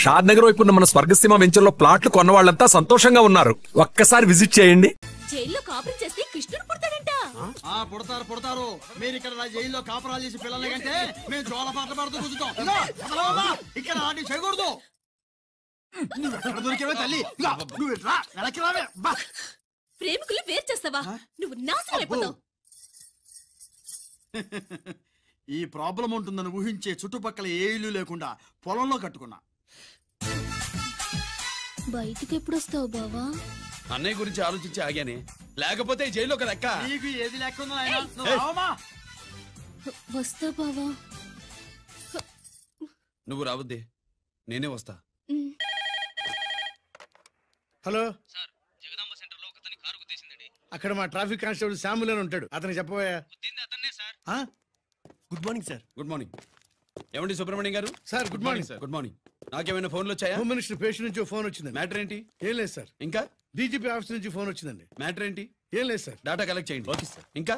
షాద్ నగర్ వైపు ఉన్న మన స్వర్గసీమ వెంచర్ లో ప్లాట్లు కొన్న వాళ్ళంతా సంతోషంగా ఉన్నారు. ఒక్కసారి విజిట్ చేయండి. జైల్లో కాపురం చేస్తే కృష్ణుడు పుడతాడంట. పుడతారు. మీరు ఇక్కడ జైల్లో కాపురాలు చేసి పిల్లల కంటే మేము జోల పాటలు పాడుతూ కూర్చుంటాం. ఇక్కడ చేయకూడదు. దొరికేవే తల్లి, వెనక్కి రావే. ప్రేమికులు వేరు చేస్తావా? నువ్వు నాశనం అయిపోతావు. ఈ ప్రాబ్లం ఉంటుందని ఊహించే చుట్టుపక్కల ఏ ఇల్లు లేకుండా పొలంలో కట్టుకున్నా. బయటికి ఎప్పుడు వస్తావు బావా? అన్నయ్య గురించి ఆలోచించి ఆగానే, లేకపోతే జైల్లో ఒక లెక్క. నీకు ఏది లెక్క ఉందో వస్తా బావా. నువ్వు రావద్దే, నేనే వస్తా. హలో సార్, జగదాంబ సెంటర్ లో ఒకతని కారు గుద్దేసిందండి. అక్కడ మా ట్రాఫిక్ కానిస్టేబుల్ శామ్యుల్ అని ఉంటాడు, అతనికి చెప్పబోయా. Good morning sir. Good morning. ఏమండి Subrahmanyam garu? Sir good morning sir. Good morning. నాకేమైనా ఫోన్లు వచ్చాయా? హోమ్ మినిస్టర్ పేషెంట్ నుంచి ఫోన్ వచ్చిందండి. మ్యాటర్ ఏంటి? ఏం లేదు సార్. ఇంకా డీజీపీ ఆఫీస్ నుంచి ఫోన్ వచ్చిందండి. మ్యాటర్ ఏంటి? ఏం లేదు సార్. డేటా కలెక్ట్ చేయండి. Okay sir. ఇంకా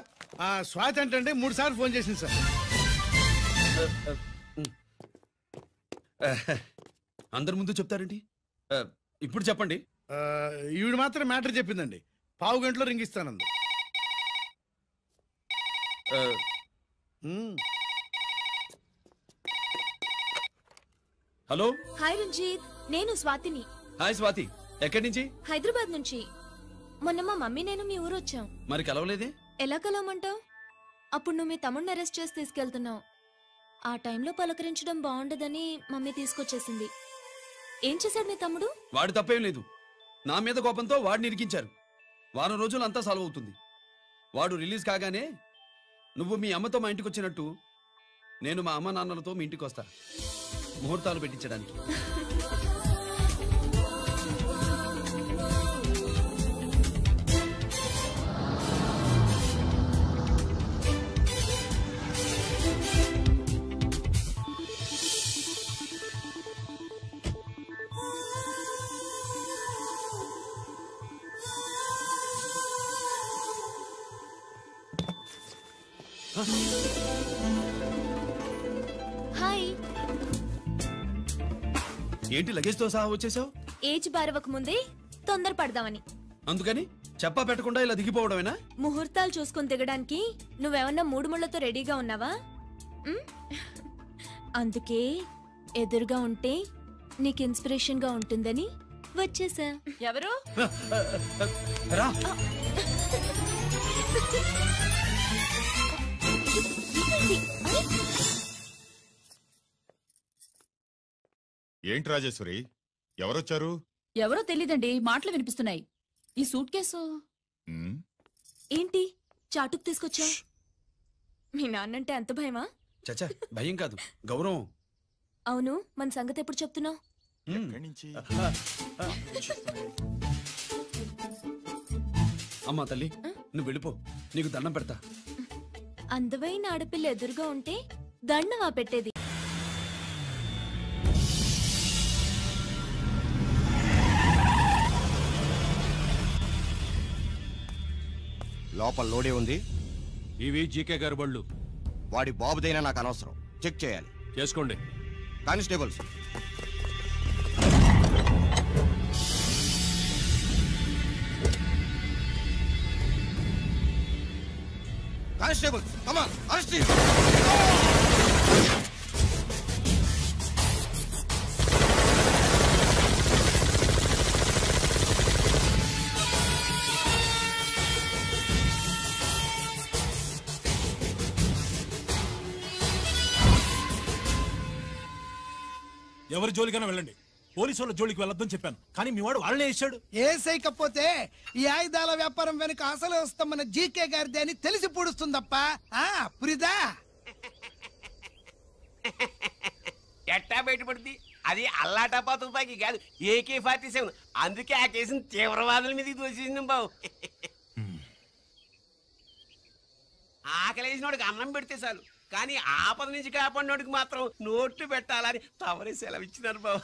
స్వాతి అంటే 3 సార్లు ఫోన్ చేసింది సార్. అందరి ముందు చెప్తారండి. ఇప్పుడు చెప్పండి. ఈవిడ మాత్రం మ్యాటర్ చెప్పిందండి. 1/2 గంటలో రింగ్ ఇస్తానండి. హలో. హాయ్ రంజిత్, నేను స్వాతిని. హాయ్ స్వాతి, ఎక్కడి నుంచి? హైదరాబాద్ నుంచి. మొన్న మా మమ్మీ నేను మీ ఊరు వచ్చాం. మరి కలవలేదే? ఎలా కలవమంటావు? అప్పుడు నువ్వు మీ తమ్ముడిని అరెస్ట్ చేసి తీసుకెళ్తున్నావు. ఆ టైంలో పలకరించడం బాగుండదని మమ్మీ తీసుకొచ్చేసింది. ఏం చేశాడు మీ తమ్ముడు? వాడి తప్పేం లేదు. నా మీద కోపంతో వాడిని ఇరికించారు. వారం రోజులు అంతా సాల్వ్ అవుతుంది. వాడు రిలీజ్ కాగానే నువ్వు మీ అమ్మతో మా ఇంటికి వచ్చినట్టు నేను మా అమ్మ నాన్నలతో మీ ఇంటికి వస్తా, ముహూర్తాలు పెట్టించడానికి. హాయ్. ఏంటి లగేజ్ తో సహా వచ్చేసావు? ఏజ్ బారవక ముందే తొందర పడదామని. అందుకని చెప్పా పెట్టకుండా ఇలా దిగిపోవడమేనా? ముహూర్తాలు చూసుకుని దిగడానికి నువ్వేమన్నా 3 ముళ్ళతో రెడీగా ఉన్నావా? అందుకే ఎదురుగా ఉంటే నీకు ఇన్స్పిరేషన్ గా ఉంటుందని వచ్చేసా. ఎవరు? ఏంటి రాజేశ్వరి, ఎవరొచ్చారు? ఎవరో తెలీదండి, మాటలు వినిపిస్తున్నాయి. ఈ సూట్ కేసు ఏంటి చాటుకు తీసుకొచ్చా? మీ నాన్నంటే అంత భయమా? చచ్చా, భయం కాదు, గౌరవం. అవును, మన సంగతి ఎప్పుడు చెప్తున్నావు? అమ్మా తల్లి, నువ్వు వెళ్ళిపో, నీకు దండం పెడతా. అందమైన ఆడపిల్ల ఎదురుగా ఉంటే దండవా పెట్టేది? లోపల లోడే ఉంది. ఇవి జీకే గారి బళ్ళు. వాడి బాబుదైనా నాకు అనవసరం, చెక్ చేయాలి. చేసుకోండి. Constables, constables, come on, arrest him. ఎవరి జోలికైనా వెళ్ళండి, పోలీసు వాళ్ళ జోలికి వెళ్ళొద్దని చెప్పాను, కానీ మీ వాడు వాళ్ళనే ఇచ్చాడు. ఏసైకపోతే ఈ ఆయుధాల వ్యాపారం వెనుక అసలు వస్తామన్న జీకే గారిది అని తెలిసి పూడుస్తుందప్ప. పురిదా ఎట్టా బయటపడుతుంది? అది అల్లాటపా తుపాకి కాదు, AK-47. అందుకే ఆ కేసును తీవ్రవాదుల మీదకి దోషింది బాబు. ఆకలేసినోడికి అన్నం పెడితే చాలు, కానీ ఆపద నుంచి కాపాడినోడికి మాత్రం నోట్లు పెట్టాలని తవరే సెలవు ఇచ్చినారు బాబు.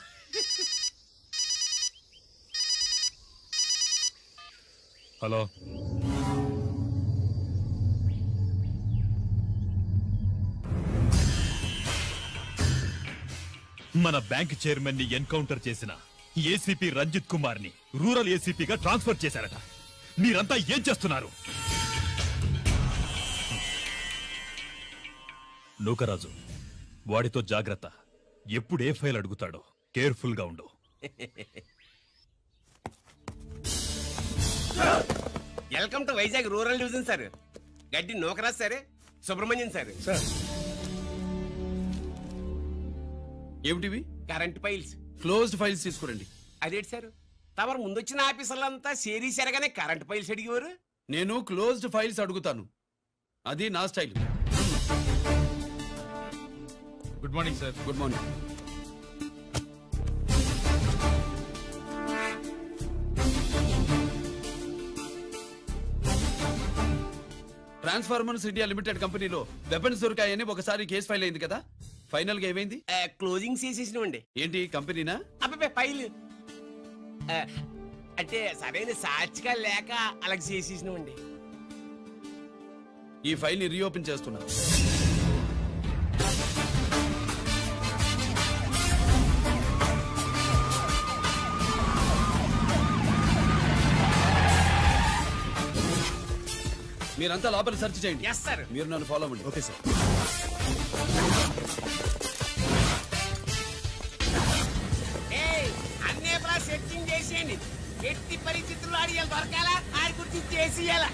హలో, మన బ్యాంక్ చైర్మన్ ని ఎన్కౌంటర్ చేసిన ఏసీపీ రంజిత్ కుమార్ ని రూరల్ ఏసీపీగా ట్రాన్స్ఫర్ చేశారట. మీరంతా ఏం చేస్తున్నారు? నూకరాజు, వాడితో జాగ్రత్త. ఎప్పుడు ఏ ఫైల్ అడుగుతాడో కేర్ఫుల్ గా ఉండు. Welcome to Vizag rural division sir. Gaddi Nookaraj sir, Subrahmanyam sir. ఏమిటివి? Current files. క్లోజ్డ్ ఫైల్స్ తీసుకురండి. అదేంటి సార్, తమరు ముందొచ్చిన ఆఫీసర్లంతా సేరీ సరగానే కరెంట్ ఫైల్స్ అడిగేవారు. నేను క్లోజ్డ్ ఫైల్స్ అడుగుతాను, అది నా style. Good morning sir. Good morning. Transformers India limited కంపెనీలో వెపన్స్ దొరికాయని ఒకసారి కేసు ఫైల్ అయింది కదా, ఫైనల్ గా ఏమైంది? క్లోజింగ్ చేసేసినవండి. ఏంటి కంపెనీనా? అబ్బాయి ఫైల్ అంటే సరైన సాక్షిగా లేక అలాగ చేసేసినవండి. ఈ ఫైల్ ని రీఓపెన్ చేస్తున్నా. మీరంతా లోపల సెర్చ్ చేయండి. Yes sir. మీరు నన్ను ఫాలో అవ్వండి. Okay sir. అన్నే సెర్చింగ్ చేసేయండి. ఎట్టి పరిస్థితుల్లో ఆడియాలు దొరకాలా, ఆడి గురించి చేసేయాలా.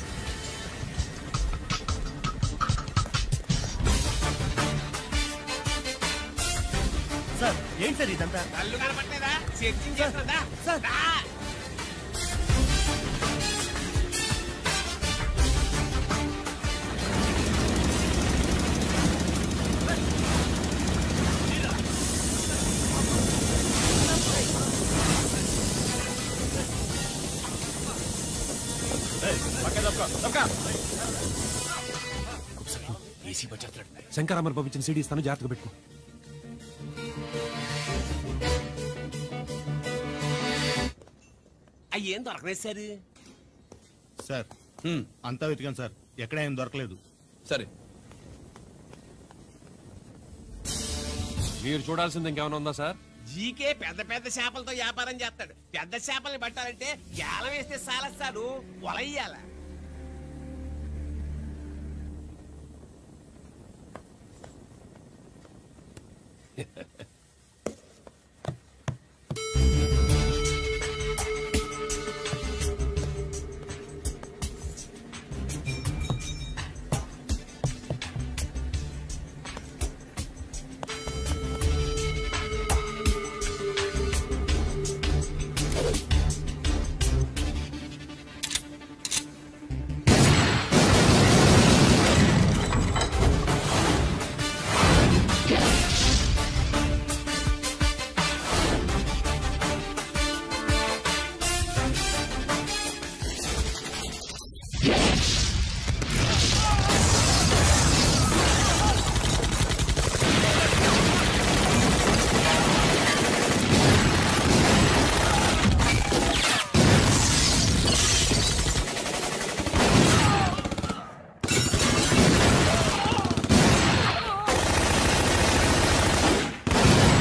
సార్ ఏంటి సార్ ఇదంతా? కళ్ళు కనపట్లేదా? సెర్చింగ్ చేస్తుందా సార్? శంకరామర్ పంపించిన సీడీ ఇస్తాను, జాగ్రత్తగా పెట్టుకో. అయ్యేం దొరకలేదు సార్. సార్ అంతా వెతికాను సార్, ఎక్కడ ఏం దొరకలేదు. సరే, మీరు చూడాల్సింది ఇంకేమైనా ఉందా సార్? జీకే పెద్ద పెద్ద చేపలతో వ్యాపారం చేస్తాడు. పెద్ద చేపల్ని పట్టాలంటే గేలం వేస్తే సాలస్తాడు, వలయ్యాల.